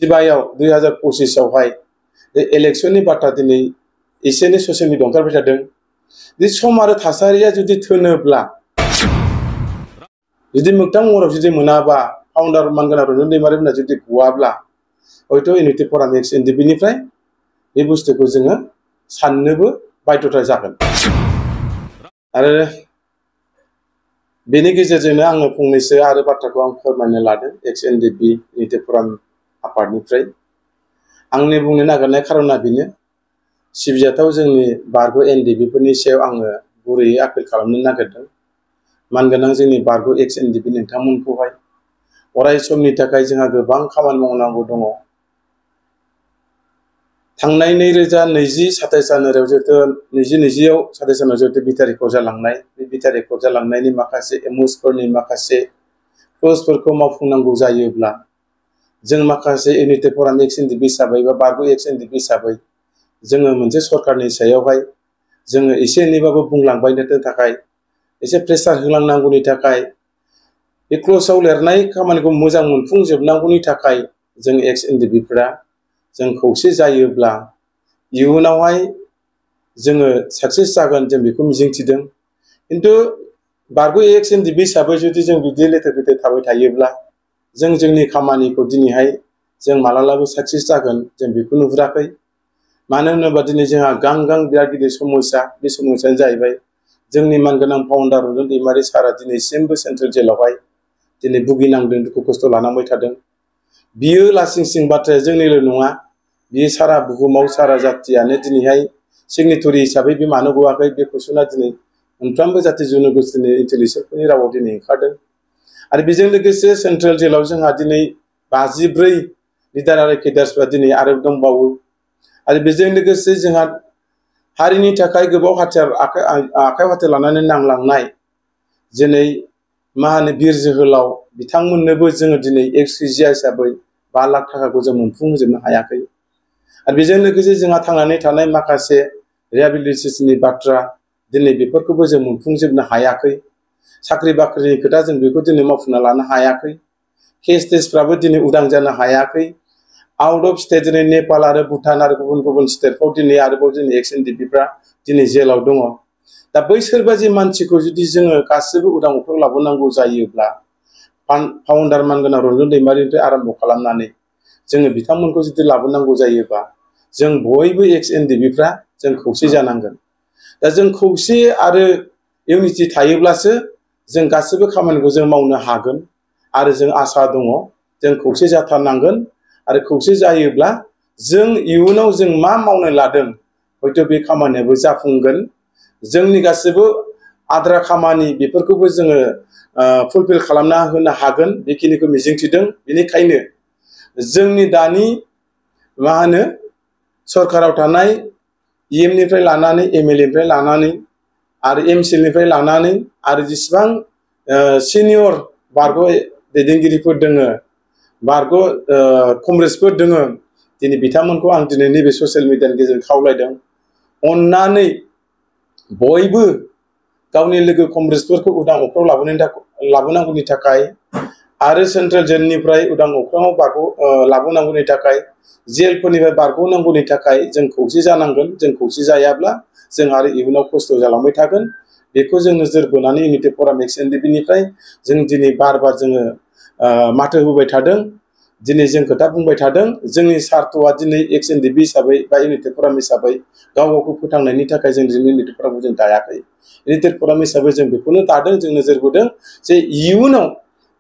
जिबायाव 2025 आवहाय इलेक्शननि बाथ्रा दिनै एसे एनै ससियेल मिडियायाव ओंखारबाय थादों। बे सम आरो थासारिया जुदि थोनोब्ला जुदि मोगथां महराव जुदि मोनाबा फाउन्डार मानगोनां रन्जन दैमारिमोना जुदि गवाब्ला हयथ' इउनिटि फराम एक्स एनडिपिनिफ्राय बे बुस्थुखौ जोङो साननोबो बाध्यता जागोन। आरो बेनि गेजेरजोंनो आङो फंनैसो आरो बाथ्राखौ आं फोरमायनो लादों एक्स एनडिपि इउनिटि फराम आफादनिफ्राय। आंनि बुंनो नागिरनाय खारना बेनो सिबिजाथाव जोंनि बारग' एनडिपिफोरनि सायाव आङो गुरैयै आपिल खालामनो नागिरदों। मानगोनां जोंनि बारग' एक्स एनडिपि नोंथांमोनखौहाय अराय समनि थाखाय जोंहा गोबां खामानि मावनांगौ दङ। थांनाय 2020 27 जानुवारियाव जिहेतु 2020 आव 27 जानुवारियाव जिहेतु बिटारिखौ जालांनाय बे बिटारिखौ जालांनायनि माखासे एमअसफोरनि माखासे क्लजफोरखौ मावफुंनांगौ जायोब्ला जों माखासे इउनिटि फराम एक्स एनडिपि हिसाबै बा बारग' एक्स एनडिपि हिसाबै जोङो मोनसे सरकारनि सायावहाय जोङो एसे एनैबाबो बुंलांबायनो थाखाय एसे प्रेसार होलांनांगौनि थाखाय बे क्लजआव लिरनाय खामानिखौ मोजां मोनफुंजोबनांगौनि थाखाय जों एक्स एनडिपिफोरा जों खौसे जायोब्ला इयुनावहाय जोङो साक्सेस जागोन जों बेखौ मिजिंथिदों। खिन्थु बारग' एक्स एनडिपि हिसाबै जुदि जों बिदि लेथेर फेथेर थाबाय थायोब्ला जों जोंनि खामानिखौ दिनैहाय जों मालाबाबो साक्सेस जागोन जों बेखौ नुहुराखै। मानो होनोबा दिनै जोंहा गां बिराद गिदिर समस्या, बे समस्यायानो जाहैबाय जोंनि मानगोनां फाउन्डार रन्जन दैमारि सारा दिनैसिमबो सेन्ट्रेल जेलावहाय दिनै भुगिनांदों, दुखु खस्थ' लानांबाय थादों। बियो लासिं बाथ्राया जोंनिल' नङा, बियो सारा बुहुमाव सारा जाथियानो दिनैहाय सिगनेटरि हिसाबै बे मानो गवाखै बे कुइसना दिनै मोनफ्रोमबो जाथि जनगोष्ठीनि इन्टेलेक्सुयेलफोरनि रावाव दिनै ओंखारदों। आरो बेजों लोगोसे सेन्ट्रेल जेलाव जोंहा दिनै 54 लिडार आरो केडार्सफ्रा दिनै आरो दंबावो। आरो बेजों लोगोसे जोंहा हारिनि थाखाय गोबाव आखाइ हाथियार लानानै नांलांनाय दिनै बिर जोहोलाव बिथांमोननोबो जोङो दिनै एक्सग्रेजिया हिसाबै 5 लाख थाखाखौ जों मोनफुंहोजोबनो हायाखै। आरो बेजों लोगोसे जोंहा थांनानै थानाय माखासे रिहेबिलिटेसननि बाथ्रा दिनै बेफोरखौबो जों मोनफुंजोबनो हायाखै। साख्रि बाख्रिनि खोथा जों बेखौ दिनै मावफुंना लानो हायाखै। केस टेस्टफ्राबो दिनै उदां जानो हायाखै। आउट अफ स्टेट दिनै नेपाल आरो भुटान आरो गुबुन स्टेटफ्राव दिनै आरोबाव जोंनि एक्स एनडिपिफ्रा दिनै जेलाव दङ। दा बैसोर बायदि मानसिखौ जुदि जोङो गासिबो उदां अख्रां लाबोनांगौ जायोब्ला फाउन्डार मानगोनां रन्जन दैमारिनिफ्राय आरम्भ खालामनानै जोङो बिथांमोनखौ जुदि लाबोनांगौ जायोबा जों बयबो एक्स एनडिपिफ्रा जों खौसे जानांगोन। दा जों खौसे आरो इउनिटि थायोब्लासो जों गासिबो खामानिखौ जों मावनो हागोन। आरो जों आसा दङ जों खौसे जाथारनांगोन। आरो खौसे जायोब्ला जों इयुनाव जों मा मावनो लादों हयथ' बे खामानियाबो जाफुंगोन। जोंनि गासिबो आद्रा खामानि बेफोरखौबो जोङो फुलफिल खालामना होनो हागोन बेखिनिखौ मिजिंथिदों। बेनिखायनो जोंनि दानि सरकाराव थानाय इएमनिफ्राय लानानै एमएलएनिफ्राय लानानै आरो एमसिएलनिफ्राय लानानै आरो जेसेबां सिनियर बारग' दैदेनगिरिफोर दोङो, बारग' कमरेड्सफोर दोङो, दिनै बिथांमोनखौ आं दिनै नैबे ससियेल मिडियानि गेजेरजों खावलायदों अननानै बयबो गावनि लोगो कमरेड्सफोरखौ उदां अख्राङाव लाबोनांगौनि थाखाय आरो सेन्ट्रेल जेलनिफ्राय उदां अख्राङाव लाबोनांगौनि थाखाय जेलफोरनिफ्राय बारग'नांगौनि थाखाय जों खौसे जानांगोन। जों खौसे जायाब्ला जों आरो इयुनाव खस्थ' जालांबाय थागोन। बेखौ जों नोजोर बोनानै इउनिटि फराम एक्स एनडिपिनिफ्राय जों दिनै बार जोङो माथो होबाय थादों। दिनै जों खोथा बुंबाय थादों। जोंनि सार्थ'आ दिनै एक्स एनडिपि हिसाबै बा इउनिटि फराम हिसाबै गावखौ फोथांनायनि थाखाय जों दिनै इउनिटि फरामखौ जों दायाखै। इउनिटि फराम हिसाबै जों बेखौनो दादों, जों नोजोर बोदों जे इयुनाव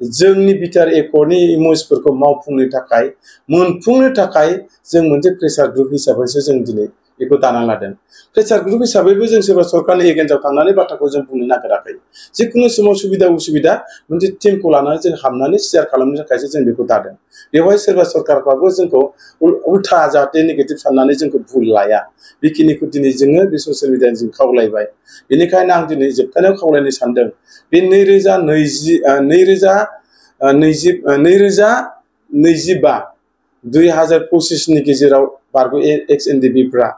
जोंनि बिटिआर एकर्डनि इम'सफोरखौ मावफुंनो थाखाय मोनफुंनो थाखाय जों मोनसे प्रेसार ग्रुप हिसाबैसो जों दिनै बेखौ दाना लादों। प्रेसार ग्रुप हिसाबैबो जों सोरबा सरकारनि एगेन्स्टआव थांनानै बाथ्राखौ जों बुंनो नागिराखै। जिखुनु समाव सुबिदा उसुबिदा मोनसे टिमखौ लानानै जों हाबनानै शेयार खालामनो थाखायसो जों बेखौ दादों। बेवहाय सोरबा सरकारफ्राबो जोंखौ उल्था जाहाथे नेगेटिभ साननानै जोंखौ भुल लाया, बेखिनिखौ दिनै जोङो बे ससियेल मिडियाजों जों खावलायबाय। बेनिखायनो आं दिनै जोबथारनायाव खावलायनो सानदों बे 2025 नि गेजेराव बारग' एक्स एनडिपिफ्रा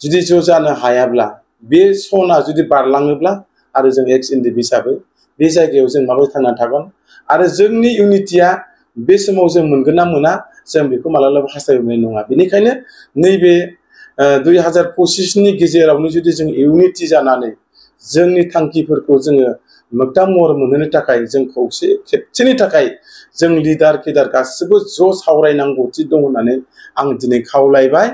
जुदि ज' जानो हायाब्ला, बे सना जुदि बारलाङोब्ला आरो जों एक्स एनडिपि हिसाबै बे जायगायाव जों माबोरै थांनानै थागोन आरो जोंनि इउनिटिया बे समाव जों मोनगोन ना मोना जों बेखौ मालाबाबो हास्थायनाय नङा। बेनिखायनो नैबे 2025 नि गेजेरावनो जुदि जों इउनिटि जानानै जोंनि थांखिफोरखौ जोङो मोगथां महर मोनहोनो थाखाय जों खौसे खेबसेनि थाखाय जों लिडार किडार गासिबो ज' सावरायनांगौथि दं होननानै आं दिनै खावलायबाय।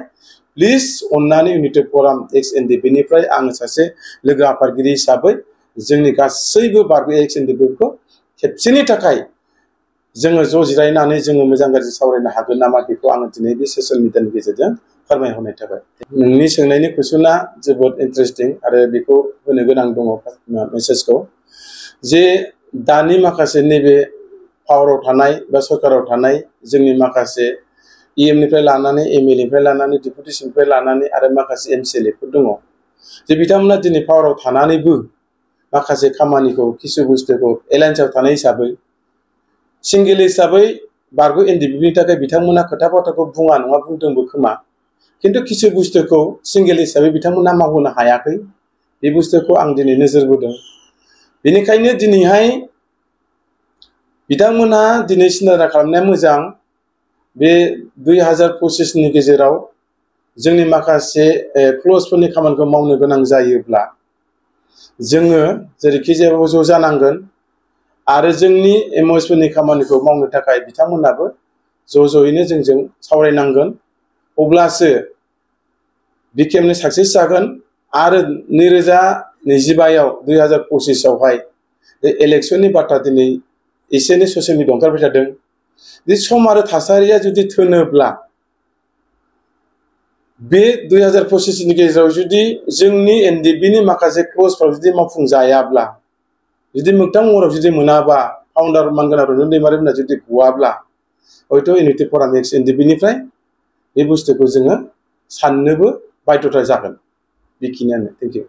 प्लिज अन्नानै इउनिटि फराम एक्स एनडिपिनिफ्राय आं सासे लोगो आफादगिरि हिसाबै जोंनि गासैबो बारगो एक्स एनडिपिखौ खेबसेनि थाखाय जोङो ज' जिरायनानै जोङो मोजां गाज्रि सावरायनो हागोन नामा बेखौ आङो दिनै बे ससियेल मिडियानि गेजेरजों फोरमायहरनाय थाबाय। नोंनि सोंनायनि कुइसना जोबोद इन्टारेस्टिं आरो बेखौ होनो गोनां दङ मेसेजखौ जे दानि माखासे नैबे पावाराव थानाय बा सरकाराव थानाय जोंनि माखासे निफ्राय लानानै एमएलए लानानै डेपुटेसननिफ्राय लानानै आरो माखासे एमसिएलएफोर दङ जे बिथांमोना दिनै पावाराव थानानैबो माखासे खामानिखौ किसु बुस्थुखौ एलायन्सआव थानाय हिसाबै सिंगेल हिसाबै बारगो एनडिपिनि थाखाय बिथांमोना खोथा बाथ्राखौ बुङा नङा बुंदोंबो खोमा, खिन्थु किसु बुस्थुखौ सिंगेल हिसाबै बिथांमोना मावहोनो हायाखै। बे बुस्थुखौ आं दिनै नोजोर बोदों। बेनिखायनो दिनैहाय बिथांमोना दिनै सिन्था खालामनाया मोजां। बे 2025 नि गेजेराव जोंनि माखासे क्लजफोरनि खामानिखौ मावनो गोनां जायोब्ला जोङो जेरैखि जाया ज' जानांगोन आरो जोंनि एमअएसफोरनि खामानिखौ मावनो थाखाय बिथांमोनाबो ज'यैनो जोंजों सावरायनांगोन। अब्लासो बे खेबनि साक्सेस जागोन आरो 2025 आवहाय इलेक्शननि बाथ्रा दिनै एसे एनै ससियेल मिडियायाव ओंखारबाय थादों। बे सम आरो थासारिया जुदि थोनोब्ला बे 2025 नि गेजेराव जुदि जोंनि एनडिपिनि माखासे क्लजफ्राव जुदि मावफुंजायाब्ला, जुदि मोगथां महराव जुदि मोनाबा, फाउन्डार मानगोनां रन्जन दैमारि मोनहा जुदि गवाब्ला हयथ' इउनिटि फराम एक्स एनडिपिनिफ्राय बे बुस्थुखौ जोङो साननोबो बाध्यता जागोन। बेखिनियानो। Thank you.